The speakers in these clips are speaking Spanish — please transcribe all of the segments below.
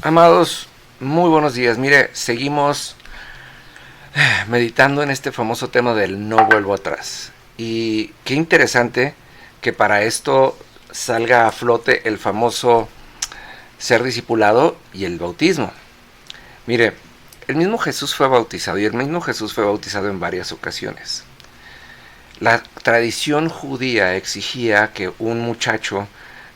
Amados, muy buenos días. Mire, seguimos meditando en este famoso tema del no vuelvo atrás. Y qué interesante que para esto salga a flote el famoso ser discipulado y el bautismo. Mire, el mismo Jesús fue bautizado y el mismo Jesús fue bautizado en varias ocasiones. La tradición judía exigía que un muchacho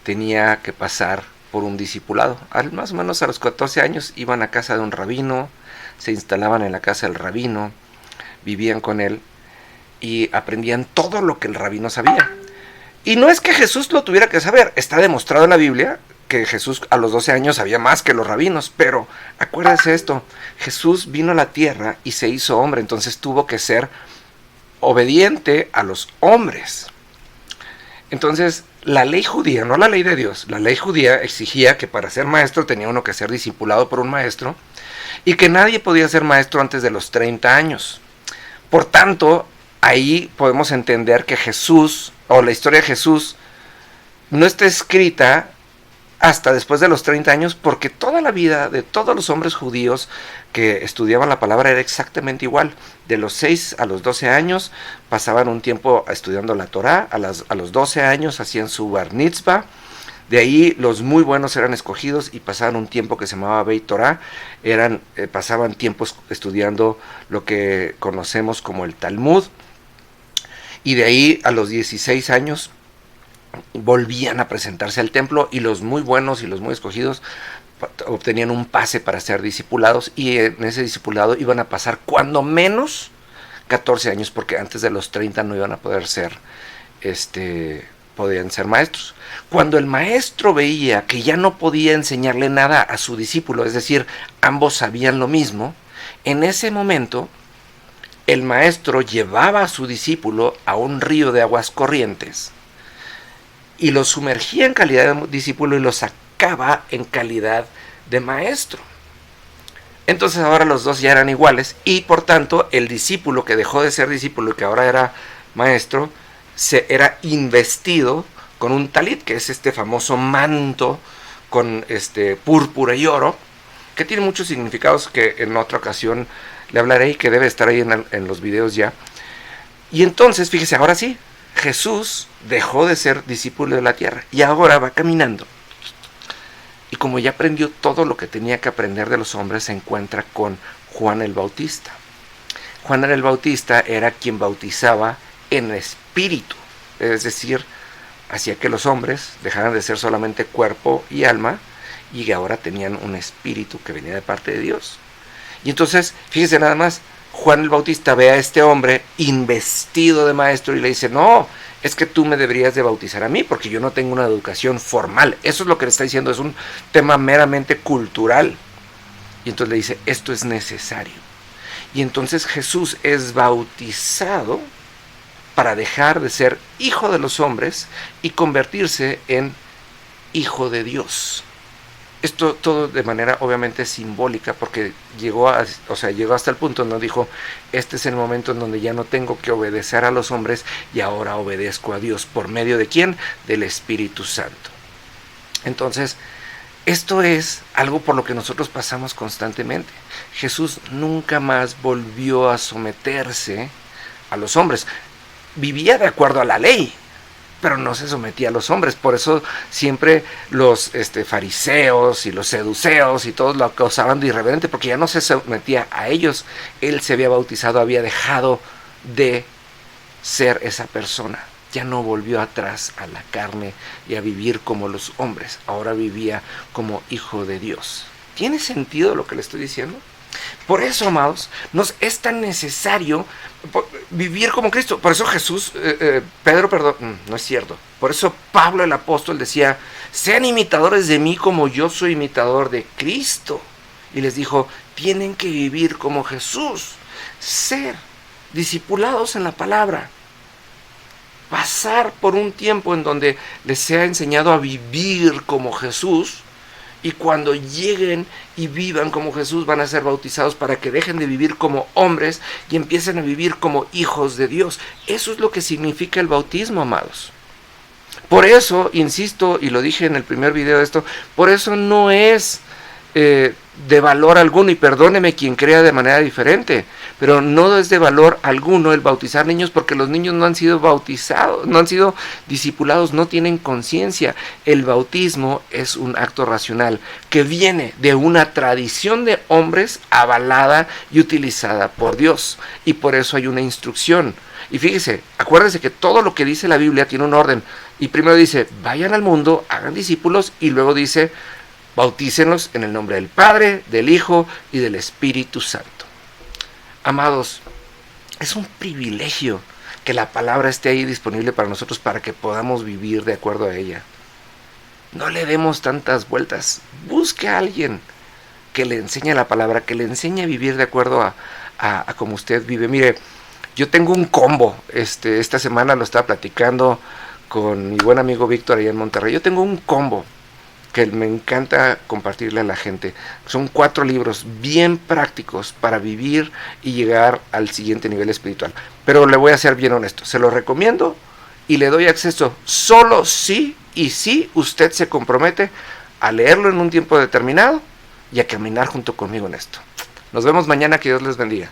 tenía que pasar por un discipulado. Más o menos a los 14 años iban a casa de un rabino, se instalaban en la casa del rabino, vivían con él y aprendían todo lo que el rabino sabía. Y no es que Jesús lo tuviera que saber, está demostrado en la Biblia que Jesús a los 12 años sabía más que los rabinos, pero acuérdense esto, Jesús vino a la tierra y se hizo hombre, entonces tuvo que ser obediente a los hombres. Entonces, la ley judía, no la ley de Dios, la ley judía exigía que para ser maestro tenía uno que ser discipulado por un maestro y que nadie podía ser maestro antes de los 30 años. Por tanto, ahí podemos entender que Jesús, o la historia de Jesús, no está escrita hasta después de los 30 años, porque toda la vida de todos los hombres judíos que estudiaban la palabra era exactamente igual. De los 6 a los 12 años pasaban un tiempo estudiando la Torá, a los 12 años hacían su bar mitzvah, de ahí los muy buenos eran escogidos y pasaban un tiempo que se llamaba Beit Torá, pasaban tiempos estudiando lo que conocemos como el Talmud, y de ahí a los 16 años volvían a presentarse al templo y los muy buenos y los muy escogidos obtenían un pase para ser discipulados y en ese discipulado iban a pasar cuando menos 14 años porque antes de los 30 no iban a poder ser podían ser maestros. Cuando el maestro veía que ya no podía enseñarle nada a su discípulo, es decir, ambos sabían lo mismo, en ese momento el maestro llevaba a su discípulo a un río de aguas corrientes y lo sumergía en calidad de discípulo y lo sacaba en calidad de maestro. Entonces ahora los dos ya eran iguales y por tanto el discípulo que dejó de ser discípulo y que ahora era maestro, era investido con un talit, que es este famoso manto con púrpura y oro, que tiene muchos significados que en otra ocasión le hablaré y que debe estar ahí en los videos ya. Y entonces, fíjese, ahora sí, Jesús dejó de ser discípulo de la tierra y ahora va caminando. Y como ya aprendió todo lo que tenía que aprender de los hombres, se encuentra con Juan el Bautista. Juan el Bautista era quien bautizaba en espíritu, es decir, hacía que los hombres dejaran de ser solamente cuerpo y alma y que ahora tenían un espíritu que venía de parte de Dios. Y entonces, fíjese nada más, Juan el Bautista ve a este hombre investido de maestro y le dice, no, es que tú me deberías de bautizar a mí porque yo no tengo una educación formal. Eso es lo que le está diciendo, es un tema meramente cultural. Y entonces le dice, esto es necesario. Y entonces Jesús es bautizado para dejar de ser hijo de los hombres y convertirse en hijo de Dios. Esto todo de manera obviamente simbólica porque llegó hasta el punto donde dijo, este es el momento en donde ya no tengo que obedecer a los hombres y ahora obedezco a Dios. ¿Por medio de quién? Del Espíritu Santo. Entonces, esto es algo por lo que nosotros pasamos constantemente. Jesús nunca más volvió a someterse a los hombres. Vivía de acuerdo a la ley, pero no se sometía a los hombres. Por eso siempre los fariseos y los seduceos y todos lo acusaban de irreverente, porque ya no se sometía a ellos. Él se había bautizado, había dejado de ser esa persona. Ya no volvió atrás a la carne y a vivir como los hombres. Ahora vivía como hijo de Dios. ¿Tiene sentido lo que le estoy diciendo? Por eso, amados, nos es tan necesario vivir como Cristo. Por eso Jesús, no es cierto. Por eso Pablo el apóstol decía, sean imitadores de mí como yo soy imitador de Cristo. Y les dijo, tienen que vivir como Jesús, ser discipulados en la palabra, pasar por un tiempo en donde les sea enseñado a vivir como Jesús. Y cuando lleguen y vivan como Jesús van a ser bautizados para que dejen de vivir como hombres y empiecen a vivir como hijos de Dios. Eso es lo que significa el bautismo, amados. Por eso, insisto, y lo dije en el primer video de esto, por eso no es de valor alguno, y perdóneme quien crea de manera diferente, pero no es de valor alguno el bautizar niños, porque los niños no han sido bautizados, no han sido discipulados, no tienen conciencia. El bautismo es un acto racional que viene de una tradición de hombres avalada y utilizada por Dios, y por eso hay una instrucción. Y fíjese, acuérdese que todo lo que dice la Biblia tiene un orden, y primero dice, vayan al mundo, hagan discípulos, y luego dice, bautícenlos en el nombre del Padre, del Hijo y del Espíritu Santo. Amados, es un privilegio que la palabra esté ahí disponible para nosotros, para que podamos vivir de acuerdo a ella. No le demos tantas vueltas. Busque a alguien que le enseñe la palabra, que le enseñe a vivir de acuerdo a como usted vive. Mire, yo tengo un combo. Esta semana lo estaba platicando con mi buen amigo Víctor allá en Monterrey. Yo tengo un combo que me encanta compartirle a la gente. Son 4 libros bien prácticos para vivir y llegar al siguiente nivel espiritual. Pero le voy a ser bien honesto, se lo recomiendo y le doy acceso solo si y si usted se compromete a leerlo en un tiempo determinado y a caminar junto conmigo en esto. Nos vemos mañana, que Dios les bendiga.